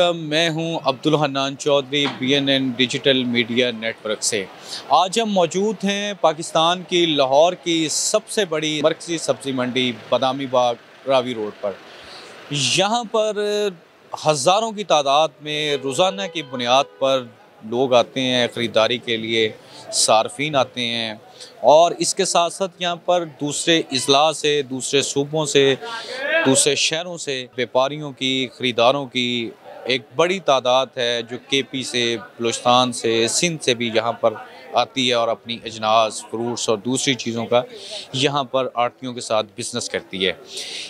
अलैकुम, मैं हूं Abdul Hannan Chowdhury BNN digital media network से। आज हम मौजूद हैं पाकिस्तान की लाहौर की सबसे बड़ी मरकज़ी सब्ज़ी मंडी बादामी बाग रावी रोड पर। यहाँ पर हज़ारों की तादाद में रोज़ाना की बुनियाद पर लोग आते हैं ख़रीदारी के लिए, सार्फिन आते हैं और इसके साथ साथ यहाँ पर दूसरे अज़ला से, दूसरे सूबों से, दूसरे शहरों से व्यापारियों की, ख़रीदारों की एक बड़ी तादाद है जो KP से, बलूचिस्तान से, सिंध से भी यहाँ पर आती है और अपनी अजनास, फ्रूट्स और दूसरी चीज़ों का यहाँ पर आड़तियों के साथ बिज़नेस करती है।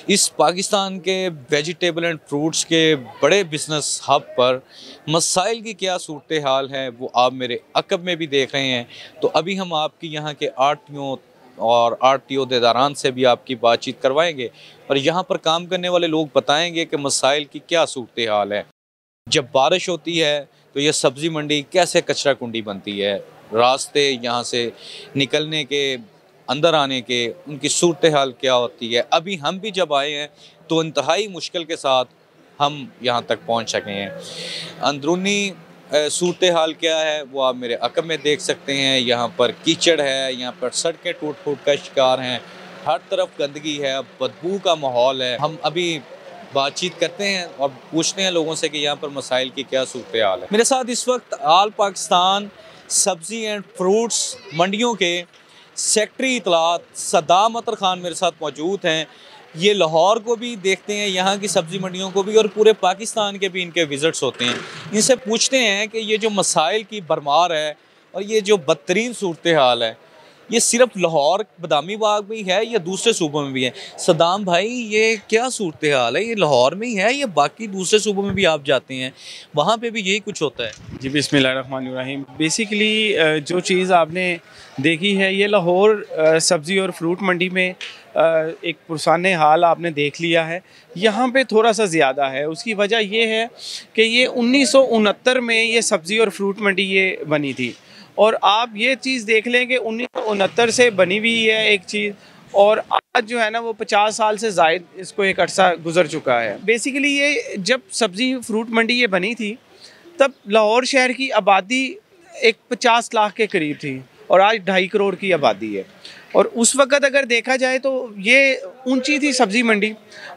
इस पाकिस्तान के वेजिटेबल एंड फ्रूट्स के बड़े बिज़नेस हब पर मसाइल की क्या सूरत हाल है वो आप मेरे अक़ब में भी देख रहे हैं। तो अभी हम आपकी यहाँ के आड़तियों और आड़ती ओहदेदारान से भी आपकी बातचीत करवाएंगे और यहाँ पर काम करने वाले लोग बताएंगे कि मसाइल की क्या सूरत हाल है। जब बारिश होती है तो ये सब्ज़ी मंडी कैसे कचरा कुंडी बनती है, रास्ते यहाँ से निकलने के, अंदर आने के, उनकी सूरत हाल क्या होती है। अभी हम भी जब आए हैं तो इंतहाई मुश्किल के साथ हम यहाँ तक पहुँच सके हैं। अंदरूनी सूरत हाल क्या है वो आप मेरे अक़ब में देख सकते हैं। यहाँ पर कीचड़ है, यहाँ पर सड़कें टूट फूट का शिकार हैं, हर तरफ गंदगी है, बदबू का माहौल है। हम अभी बातचीत करते हैं और पूछते हैं लोगों से कि यहाँ पर मसाइल की क्या सूरत हाल है। मेरे साथ इस वक्त आल पाकिस्तान सब्ज़ी एंड फ्रूट्स मंडियों के सेक्रेटरी इतलात सद्दाम अतर ख़ान मेरे साथ मौजूद हैं। ये लाहौर को भी देखते हैं, यहाँ की सब्ज़ी मंडियों को भी, और पूरे पाकिस्तान के भी इनके विज़िट्स होते हैं। इनसे पूछते हैं कि ये जो मसाइल की भरमार है और ये जो बदतरीन सूरत हाल है, ये सिर्फ लाहौर बादामी बाग में ही है या दूसरे सूबों में भी है? सद्दाम भाई, ये क्या सूरत हाल है? ये लाहौर में ही है या बाकी दूसरे सूबों में भी आप जाते हैं, वहाँ पे भी यही कुछ होता है? जी, बिस्मिल्लाहिर्रहमानिर्रहीम। बेसिकली जो चीज़ आपने देखी है ये लाहौर सब्ज़ी और फ्रूट मंडी में एक पुरसाने हाल आपने देख लिया है। यहाँ पे थोड़ा सा ज़्यादा है। उसकी वजह ये है कि ये 1969 में ये सब्ज़ी और फ्रूट मंडी ये बनी थी और आप ये चीज़ देख लें कि 1969 से बनी हुई है एक चीज़, और आज जो है ना वो 50 साल से ज़ायद इसको एक अरसा गुजर चुका है। बेसिकली ये जब सब्ज़ी फ्रूट मंडी ये बनी थी तब लाहौर शहर की आबादी एक 50 लाख के करीब थी और आज 2.5 करोड़ की आबादी है। और उस वक़्त अगर देखा जाए तो ये ऊंची थी सब्ज़ी मंडी,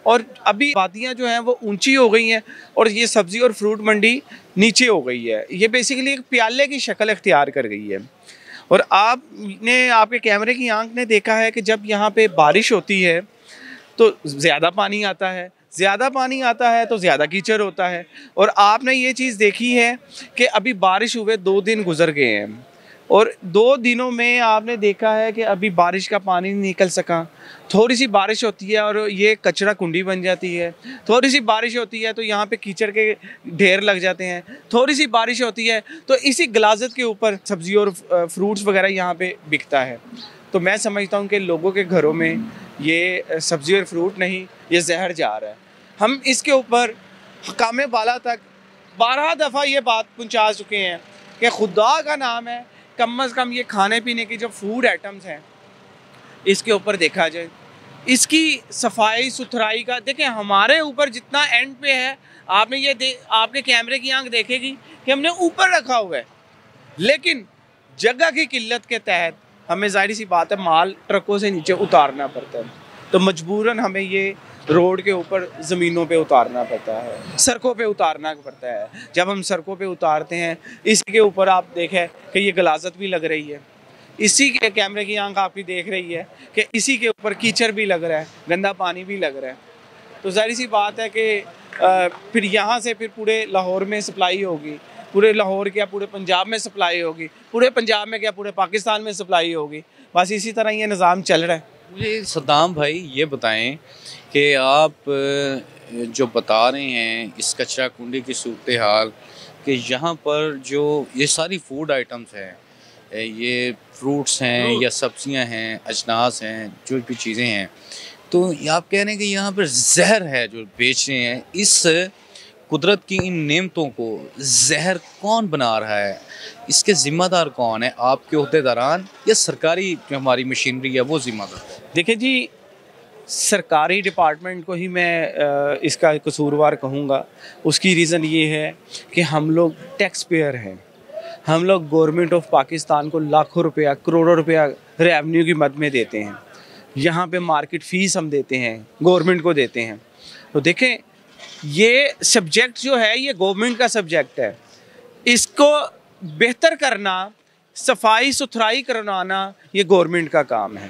और अभी आबादियाँ जो हैं वो ऊंची हो गई हैं और ये सब्ज़ी और फ्रूट मंडी नीचे हो गई है। ये बेसिकली एक प्याले की शक्ल इख्तियार कर गई है। और आपने, आपके कैमरे की आंख ने देखा है कि जब यहाँ पे बारिश होती है तो ज़्यादा पानी आता है, ज़्यादा पानी आता है तो ज़्यादा कीचड़ होता है। और आपने ये चीज़ देखी है कि अभी बारिश हुए 2 दिन गुजर गए हैं और 2 दिनों में आपने देखा है कि अभी बारिश का पानी नहीं निकल सका। थोड़ी सी बारिश होती है और ये कचरा कुंडी बन जाती है, थोड़ी सी बारिश होती है तो यहाँ पे कीचड़ के ढेर लग जाते हैं, थोड़ी सी बारिश होती है तो इसी गलाजत के ऊपर सब्ज़ी और फ्रूट्स वगैरह यहाँ पे बिकता है। तो मैं समझता हूँ कि लोगों के घरों में ये सब्ज़ी और फ्रूट नहीं, ये जहर जा रहा है। हम इसके ऊपर हकाम बाला तक 12 दफ़ा ये बात पहुँचा चुके हैं कि खुदा का नाम है, कम अज़ कम ये खाने पीने की जो फूड आइटम्स हैं इसके ऊपर देखा जाए, इसकी सफाई सुथराई का देखें। हमारे ऊपर जितना एंड पे है, आपने ये आपके कैमरे की आंख देखेगी कि हमने ऊपर रखा हुआ है, लेकिन जगह की किल्लत के तहत हमें ज़ाहिर सी बात है माल ट्रकों से नीचे उतारना पड़ता है, तो मजबूरन हमें ये रोड के ऊपर ज़मीनों पे उतारना पड़ता है, सड़कों पे उतारना पड़ता है। जब हम सड़कों पे उतारते हैं इसके ऊपर आप देखें कि ये गलाजत भी लग रही है, इसी के कैमरे की आंख आपकी देख रही है कि इसी के ऊपर कीचड़ भी लग रहा है, गंदा पानी भी लग रहा है। तो ज़ाहिर सी बात है कि फिर यहाँ से फिर पूरे लाहौर में सप्लाई होगी, पूरे लाहौर क्या पूरे पंजाब में सप्लाई होगी, पूरे पंजाब में क्या पूरे पाकिस्तान में सप्लाई होगी। बस इसी तरह ये निज़ाम चल रहा है। मुझे सद्दाम भाई ये बताएं कि आप जो बता रहे हैं इस कचरा कुंडी की सूरत हाल, कि यहाँ पर जो ये सारी फूड आइटम्स हैं, ये फ्रूट्स हैं या सब्जियां हैं, अजनास हैं, जो भी चीज़ें हैं, तो आप कह रहे हैं कि यहाँ पर जहर है जो बेच रहे हैं। इस कुदरत की इन नेमतों को जहर कौन बना रहा है? इसके ज़िम्मेदार कौन है? आपके ओहदेदारान या सरकारी जो हमारी मशीनरी है वो ज़िम्मेदार है? देखिए जी, सरकारी डिपार्टमेंट को ही मैं इसका कसूरवार कहूँगा। उसकी रीज़न ये है कि हम लोग टैक्स पेयर हैं, हम लोग गवर्नमेंट ऑफ पाकिस्तान को लाखों रुपया करोड़ों रुपया रेवेन्यू की मद में देते हैं। यहाँ पे मार्केट फ़ीस हम देते हैं, गवर्नमेंट को देते हैं। तो देखें, ये सब्जेक्ट जो है ये गवर्नमेंट का सब्जेक्ट है, इसको बेहतर करना, सफाई सुथराई करवाना ये गवर्नमेंट का काम है।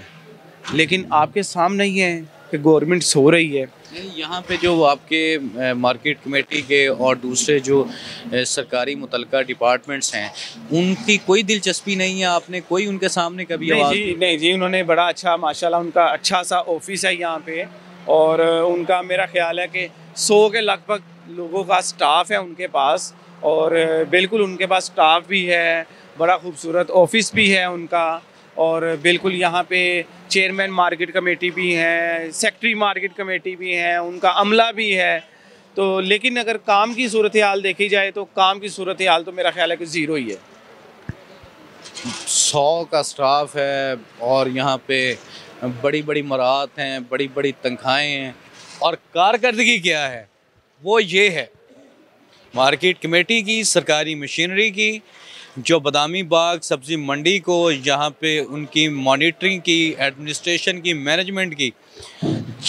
लेकिन आपके सामने ही है कि गवर्नमेंट सो रही है। यहाँ पे जो आपके मार्केट कमेटी के और दूसरे जो सरकारी मुतलका डिपार्टमेंट्स हैं, उनकी कोई दिलचस्पी नहीं है? आपने कोई उनके सामने कभी आवाज़? नहीं जी, उन्होंने बड़ा अच्छा, माशाल्लाह उनका अच्छा सा ऑफिस है यहाँ पे, और उनका मेरा ख्याल है कि 100 के लगभग लोगों का स्टाफ है उनके पास, और बिल्कुल उनके पास स्टाफ भी है, बड़ा खूबसूरत ऑफिस भी है उनका, और बिल्कुल यहाँ पे चेयरमैन मार्केट कमेटी भी हैं, सेक्रेटरी मार्केट कमेटी भी हैं, उनका अमला भी है। तो लेकिन अगर काम की सूरत हाल देखी जाए तो काम की सूरत हाल तो मेरा ख्याल है कि ज़ीरो ही है। 100 का स्टाफ है और यहाँ पे बड़ी बड़ी मराहत हैं, बड़ी बड़ी तनख्वाहें हैं, और कारकर्दगी क्या है वो ये है मार्केट कमेटी की, सरकारी मशीनरी की, जो बादामी बाग सब्ज़ी मंडी को यहाँ पे उनकी मॉनिटरिंग की, एडमिनिस्ट्रेशन की, मैनेजमेंट की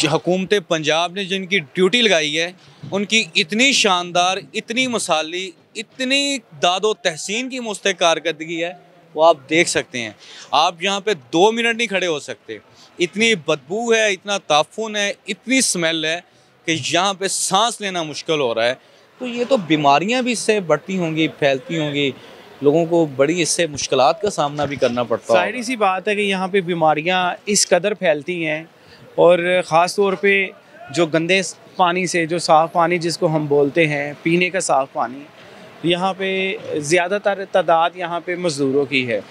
हुकूमत पंजाब ने जिनकी ड्यूटी लगाई है, उनकी इतनी शानदार, इतनी मसाली, इतनी दादो तहसीन की मुस्तक़ कारकर्दगी है, वो आप देख सकते हैं। आप यहाँ पे 2 मिनट नहीं खड़े हो सकते, इतनी बदबू है, इतना ताफुन है, इतनी स्मेल है कि यहाँ पे सांस लेना मुश्किल हो रहा है। तो ये तो बीमारियाँ भी इससे बढ़ती होंगी, फैलती होंगी, लोगों को बड़ी इससे मुश्किलात का सामना भी करना पड़ता है। जाहिर सी बात है कि यहाँ पे बीमारियाँ इस कदर फैलती हैं, और ख़ास तौर पे जो गंदे पानी से, जो साफ़ पानी जिसको हम बोलते हैं पीने का साफ़ पानी, यहाँ पे ज़्यादातर तादाद यहाँ पे मज़दूरों की है।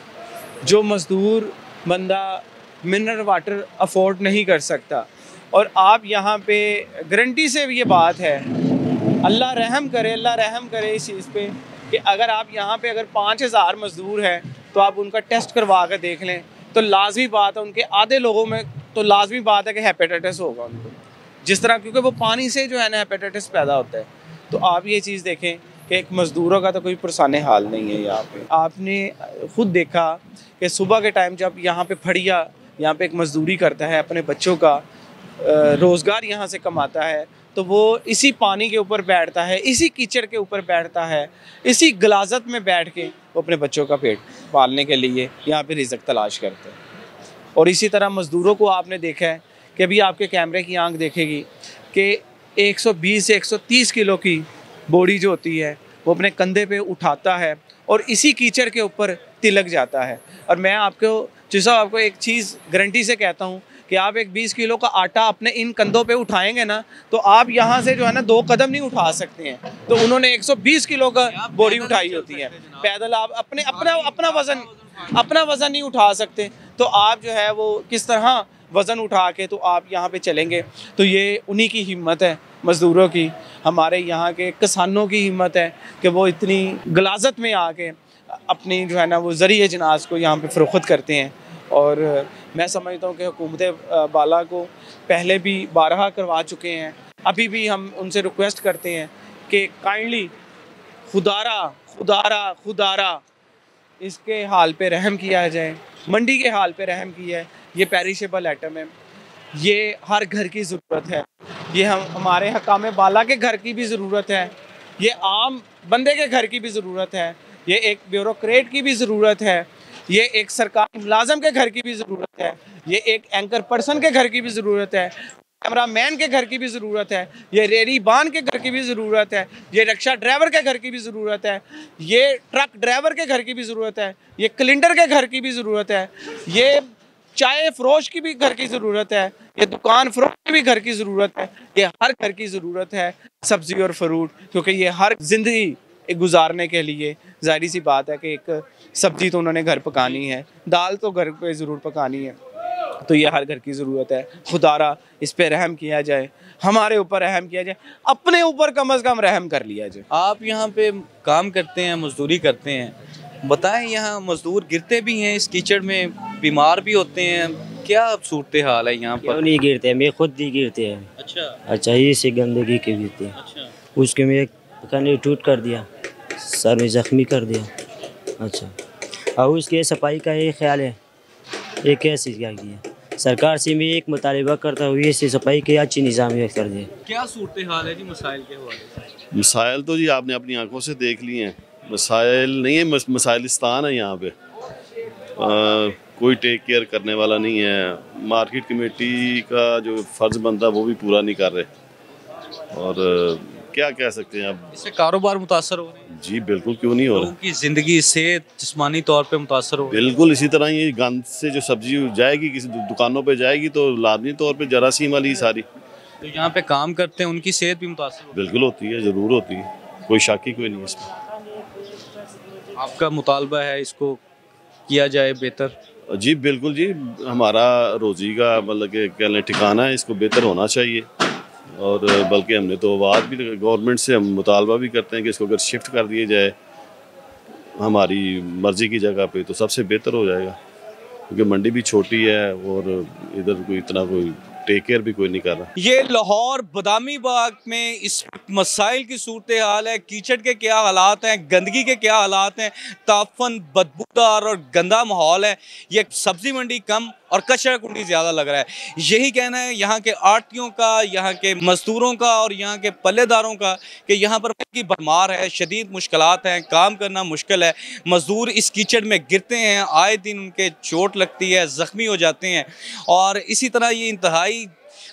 जो मज़दूर बंदा मिनरल वाटर अफोर्ड नहीं कर सकता, और आप यहाँ पे गारंटी से ये बात है, अल्लाह रहम करे इस चीज़ पे, कि अगर आप यहाँ पे अगर 5000 मज़दूर हैं तो आप उनका टेस्ट करवा कर देख लें, तो लाजमी बात है उनके आधे लोगों में तो लाजमी बात है कि हेपेटाइटिस होगा उनको, जिस तरह, क्योंकि वो पानी से जो है ना हेपेटाइटिस पैदा होता है। तो आप ये चीज़ देखें कि एक मज़दूरों का तो कोई पुरसाने हाल नहीं है यहाँ पे। आपने ख़ुद देखा कि सुबह के टाइम जब यहाँ पे फड़िया यहाँ पे एक मज़दूरी करता है, अपने बच्चों का रोज़गार यहाँ से कमाता है, तो वो इसी पानी के ऊपर बैठता है, इसी कीचड़ के ऊपर बैठता है, इसी गलाजत में बैठ के वो अपने बच्चों का पेट पालने के लिए यहाँ पे रिज़्क़ तलाश करते हैं। और इसी तरह मज़दूरों को आपने देखा है कि अभी आपके कैमरे की आंख देखेगी कि 120 से 130 किलो की बोरी जो होती है वो अपने कंधे पे उठाता है और इसी कीचड़ के ऊपर तिलक जाता है। और मैं आपको एक चीज़ गारंटी से कहता हूँ कि आप एक 20 किलो का आटा अपने इन कंधों पे उठाएंगे ना, तो आप यहाँ से जो है ना 2 कदम नहीं उठा सकते हैं। तो उन्होंने 120 किलो का बोरी उठाई होती है, पैदल आप अपना वज़न नहीं उठा सकते, तो आप जो है वो किस तरह वज़न उठा के तो आप यहाँ पे चलेंगे। तो ये उन्हीं की हिम्मत है, मज़दूरों की, हमारे यहाँ के किसानों की हिम्मत है कि वो इतनी गलाजत में आके अपनी जो है ना वो ज़रिए जनाज को यहाँ पे फ़रोख्त करते हैं। और मैं समझता हूँ कि हुकूमत बाला को पहले भी बारहा करवा चुके हैं, अभी भी हम उनसे रिक्वेस्ट करते हैं कि काइंडली खुदारा इसके हाल पे रहम किया जाए, मंडी के हाल पे रहम किया है। ये पेरिशेबल आइटम है, ये हर घर की ज़रूरत है, ये हमारे हकाम बाला के घर की भी ज़रूरत है, ये आम बंदे के घर की भी ज़रूरत है, ये एक ब्यूरोक्रेट की भी ज़रूरत है, ये एक सरकारी मुलाजम के घर की भी ज़रूरत है, ये एक एंकर पर्सन के घर की भी ज़रूरत है, कैमरा मैन के घर की भी ज़रूरत है, ये रेडी बान के घर की भी ज़रूरत है, ये रिक्शा ड्राइवर के घर की भी ज़रूरत है, ये ट्रक ड्राइवर के घर की भी ज़रूरत है, ये क्लिंडर के घर की भी ज़रूरत है, ये चाय फरोश की भी घर की ज़रूरत है, ये दुकान फरोश की भी घर की ज़रूरत है, ये हर घर की ज़रूरत है सब्ज़ी और फ्रूट, क्योंकि ये हर ज़िंदगी गुजारने के लिए ज़ाहिर सी बात है कि एक सब्ज़ी तो उन्होंने घर पकानी है, दाल तो घर पे ज़रूर पकानी है, तो ये हर घर की ज़रूरत है। खुदारा इस पे रहम किया जाए, हमारे ऊपर रहम किया जाए, अपने ऊपर कम अज़ कम रहम कर लिया जाए। आप यहाँ पे काम करते हैं, मजदूरी करते हैं, बताएं यहाँ मजदूर गिरते भी हैं इस कीचड़ में, बीमार भी होते हैं, क्या सूरत हाल है यहाँ क्यों पर? नहीं गिरते, मैं खुद नहीं गिरते हैं। अच्छा अच्छा, ये से गंदगी के गिरते हैं। अच्छा। उसके में एक कने टूट कर दिया, सर में जख्मी कर दिया। अच्छा, और उसके सफाई का ये ख्याल है, ये कैसे क्या किया सरकार से मैं एक मुतालबा करता हूँ, ये से सफाई की अच्छी निज़ाम कर दे। क्या सूरत हाल है जी मसाइल के हवाले से? मसाइल तो जी आपने अपनी आंखों से देख लिए हैं। मसाइल नहीं है, मसाइलिस्तान है यहाँ पे। कोई टेक केयर करने वाला नहीं है। मार्केट कमेटी का जो फ़र्ज़ बनता है वो भी पूरा नहीं कर रहे। और क्या कह सकते हैं अब। इससे कारोबार मुतासर हो रहे हैं, जी बिल्कुल, क्यों नहीं हो लोगों रहा। की ज़िंदगी सेहत जिस्मानी तौर पे मुतासर हो रही बिल्कुल इसी तरह ये गंद से जो सब्जी जाएगी किसी दुकानों पे जाएगी तो लाजमी तौर पे जरासीम वाली सारी। है। तो यहाँ पे काम करते हैं उनकी सेहत भी मुतासर हो बिल्कुल होती है, ज़रूर होती है, कोई शक ही कोई नहीं है इसमें। रही है। आपका मुतालबा है इसको किया जाए बेहतर? जी बिल्कुल जी, हमारा रोज़ी का मतलब कि कह लें ठिकाना है, इसको बेहतर होना चाहिए। और बल्कि हमने तो आवाज़ भी गवर्नमेंट से हम मुतालबा भी करते हैं कि इसको अगर शिफ्ट कर दिया जाए हमारी मर्ज़ी की जगह पे तो सबसे बेहतर हो जाएगा, क्योंकि मंडी भी छोटी है और इधर कोई इतना कोई टेक केयर भी कोई नहीं कर रहा। ये लाहौर बदामी बाग में इस मसाइल की सूरत हाल है। कीचड़ के क्या हालात हैं, गंदगी के क्या हालात हैं, ताफन बदबूदार और गंदा माहौल है। ये सब्ज़ी मंडी कम और कचरा कुंडी ज़्यादा लग रहा है। यही कहना है यहाँ के आड़तियों का, यहाँ के मजदूरों का और यहाँ के पल्लेदारों का कि यहाँ पर की भरमार है, शदीद मुश्किलात हैं, काम करना मुश्किल है। मज़दूर इस कीचड़ में गिरते हैं, आए दिन उनके चोट लगती है, ज़ख्मी हो जाते हैं। और इसी तरह ये इंतहाई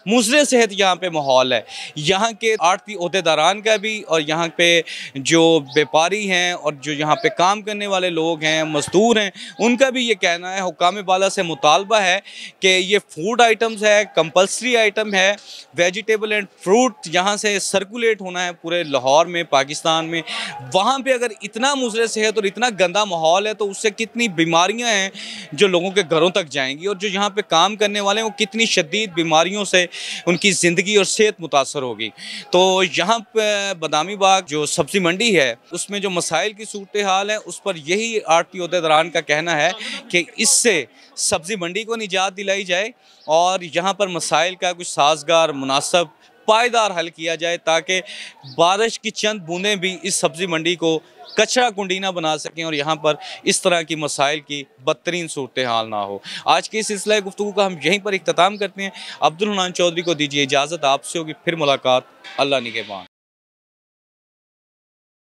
मुज़र सेहत यहाँ पे माहौल है। यहाँ के आड़ती ओहदेदारान का भी और यहाँ पे जो व्यापारी हैं और जो यहाँ पे काम करने वाले लोग हैं, मज़दूर हैं, उनका भी ये कहना है, हुक्काम बाला से मुतालबा है कि ये फूड आइटम्स है, कंपल्सरी आइटम है। वेजिटेबल एंड फ्रूट यहाँ से सर्कुलेट होना है पूरे लाहौर में, पाकिस्तान में। वहाँ पे अगर इतना मुज़र सेहत और इतना गंदा माहौल है तो उससे कितनी बीमारियाँ हैं जो लोगों के घरों तक जाएंगी, और जो यहाँ पे काम करने वाले हैं वो कितनी शदीद बीमारियों से उनकी ज़िंदगी और सेहत मुतासर होगी। तो यहाँ पे बदामी बाग जो सब्ज़ी मंडी है उसमें जो मसाइल की सूरत हाल है उस पर यही आड़ती ओहदेदारान का कहना है कि इससे सब्ज़ी मंडी को निजात दिलाई जाए और यहाँ पर मसाइल का कुछ साजगार, मुनासिब, पायदार हल किया जाए ताकि बारिश की चंद बूंदें भी इस सब्ज़ी मंडी को कचरा कुंडी ना बना सकें और यहाँ पर इस तरह की मसाइल की बदतरीन सूरत हाल ना हो। आज के इस सिलसिला गुफ्तगू का हम यहीं पर इख्तिताम करते हैं। अब्दुल हन्नान चौधरी को दीजिए इजाज़त, आपसे होगी फिर मुलाकात। अल्लाह निगहबान।